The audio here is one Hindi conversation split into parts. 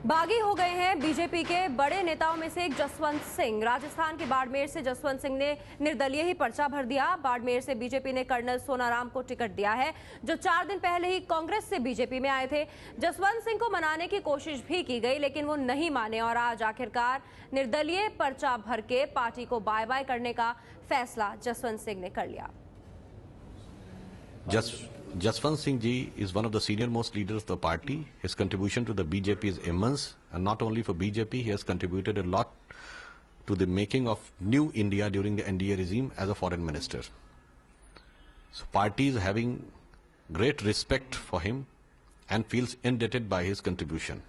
बागी हो गए हैं बीजेपी के बड़े नेताओं में से एक जसवंत सिंह। राजस्थान के बाड़मेर से जसवंत सिंह ने निर्दलीय ही पर्चा भर दिया। बाड़मेर से बीजेपी ने कर्नल सोनाराम को टिकट दिया है, जो 4 दिन पहले ही कांग्रेस से बीजेपी में आए थे। जसवंत सिंह को मनाने की कोशिश भी की गई, लेकिन वो नहीं माने और आज आखिरकार निर्दलीय पर्चा भर के पार्टी को बाय बाय करने का फैसला जसवंत सिंह ने कर लिया। Jaswant Singh ji is one of the senior most leaders of the party. His contribution to the BJP is immense, and not only for BJP, he has contributed a lot to the making of new India during the NDA regime as a foreign minister. So party is having great respect for him and feels indebted by his contribution.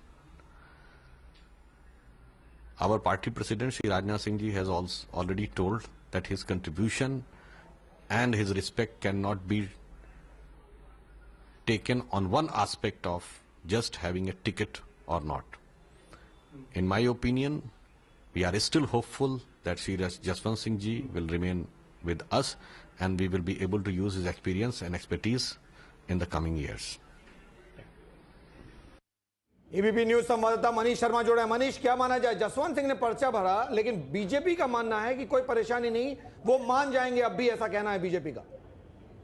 Our party president Shri Rajnath Singh ji has also already told that his contribution and his respect cannot be taken on one aspect of just having a ticket or not. In my opinion, we are still hopeful that Shri Jaswant Singh ji will remain with us and we will be able to use his experience and expertise in the coming years. ABP news संवाददाता मनीष शर्मा जुड़े हैं। मनीष, क्या माना जाए? जसवंत सिंह ने पर्चा भरा, लेकिन बीजेपी का मानना है कि कोई परेशानी नहीं, वो मान जाएंगे, अब भी ऐसा कहना है बीजेपी का।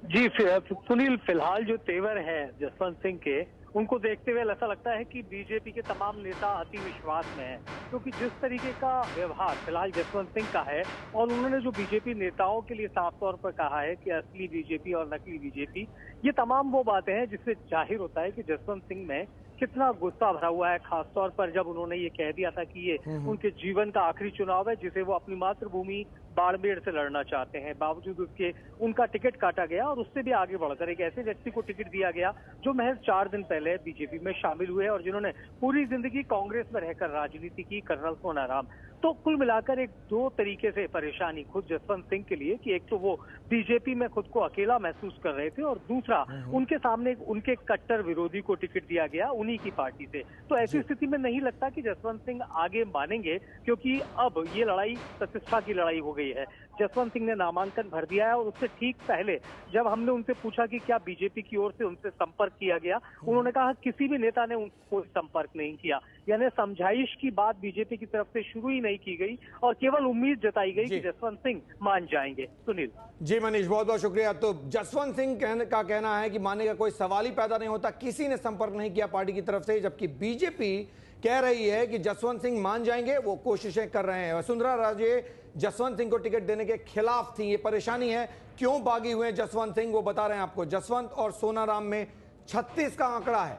जी सुनील, फिलहाल जो तेवर है जसवंत सिंह के, उनको देखते हुए ऐसा लगता है कि बीजेपी के तमाम नेता अति विश्वास में हैं, क्योंकि जिस तरीके का व्यवहार फिलहाल जसवंत सिंह का है और उन्होंने जो बीजेपी नेताओं के लिए साफ तौर पर कहा है कि असली बीजेपी और नकली बीजेपी, ये तमाम वो बातें हैं जिससे जाहिर होता है कि जसवंत सिंह में कितना गुस्सा भरा हुआ है, खासतौर पर जब उन्होंने ये कह दिया था कि ये उनके जीवन का आखिरी चुनाव है जिसे वो अपनी मातृभूमि बाड़मेर से लड़ना चाहते हैं। बावजूद उसके उनका टिकट काटा गया और उससे भी आगे बढ़कर एक ऐसे व्यक्ति को टिकट दिया गया जो महज 4 दिन पहले बीजेपी में शामिल हुए और जिन्होंने पूरी जिंदगी कांग्रेस में रहकर राजनीति की, कर्नल सोनाराम। तो कुल मिलाकर एक दो तरीके से परेशानी खुद जसवंत सिंह के लिए कि एक तो वो बीजेपी में खुद को अकेला महसूस कर रहे थे और दूसरा उनके सामने उनके कट्टर विरोधी को टिकट दिया गया उन्हीं की पार्टी से। तो ऐसी स्थिति में नहीं लगता कि जसवंत सिंह आगे मानेंगे, क्योंकि अब ये लड़ाई प्रतिष्ठा की लड़ाई हो गई है। जसवंत सिंह ने नामांकन भर दिया है और उससे ठीक पहले जब हमने उनसे पूछा कि क्या बीजेपी की ओर से उनसे संपर्क किया गया, उन्होंने कहा किसी भी नेता ने उनको कोई संपर्क नहीं किया, यानी समझाइश की बात बीजेपी की तरफ से शुरू ही नहीं की गई और केवल उम्मीद जताई गई कि जसवंत सिंह मान जाएंगे। सुनील जी, मनीष बहुत बहुत शुक्रिया। तो जसवंत सिंह का कहना है कि मानने का कोई सवाल ही पैदा नहीं होता, किसी ने संपर्क नहीं किया पार्टी की तरफ से, जबकि बीजेपी कह रही है कि जसवंत सिंह मान जाएंगे, वो कोशिशें कर रहे हैं। वसुंधरा राजे जसवंत सिंह को टिकट देने के खिलाफ थी, ये परेशानी है। क्यों बागी हुए जसवंत सिंह, वो बता रहे हैं आपको। जसवंत और सोनाराम में 36 का आंकड़ा है।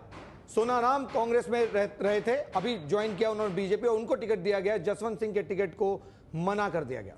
सोनाराम कांग्रेस में रहे थे, अभी ज्वाइन किया उन्होंने बीजेपी और उनको टिकट दिया गया, जसवंत सिंह के टिकट को मना कर दिया गया।